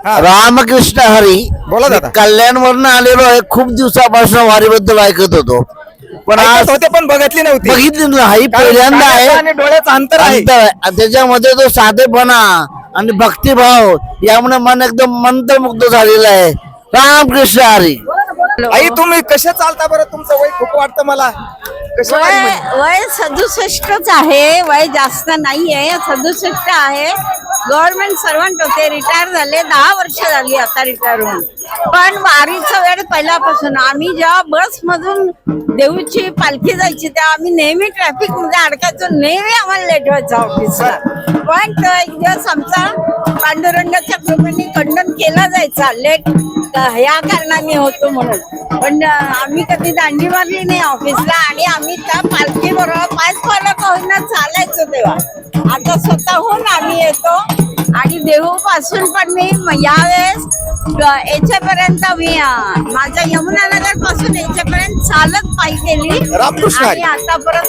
रामकृष्ण हरी. बोला दादा. कल्याण वरनं आलेलो आहे. खूप दिवसापासून वारीबद्दल ऐकत होतो, पण ऐकत आज होते पण बघितली नव्हती. बघितली नाही. कारण पहिल्यांदा आहे. कानाचं आणि डोळ्याचं अंतर आहे. अंतर आहे. आणि त्याच्यामध्ये तो साधेपणा आणि भक्तिभाव यामुळे मन एकदम मंत्रमुग्ध झालेलं आहे. रामकृष्ण हरी. आई तुम्ही कसे चालता बरं? तुमचं वय खूप वाटतं मला. कशी वारी म्हणजे? वय 67च आहे. वय जास्त नाहीये, 67 आहे. गव्हर्नमेंट सर्वंट होते, रिटायर झाले. 10 वर्ष झाली आता रिटायर होऊन. पण वारीचा वेळ पहिल्यापासून आम्ही जेव्हा बस मधून देऊची पालखी जायची तेव्हा आम्ही नेहमी ट्रॅफिक मध्ये अडकायचो. नेहमी आम्हाला लेट व्हायचं ऑफिसला. पण तो एक दिवस आमचा पांडुरंगाच्या कृपेने खंडन केला जायचा लेट ह्या कारणाने होतो म्हणून. पण आम्ही कधी दांडी मारली नाही ऑफिसला. आणि आम्ही त्या पालखी बरोबर 5 पावलं होईना चालायचो तेव्हा. आता स्वतःहून आम्ही येतो. आणि देहू पासून पण मी यावेळेस याच्यापर्यंत मी माझ्या यमुनानगर पासून याच्यापर्यंत चालत पायी गेली. रामकृष्ण हरी. आणि आता परत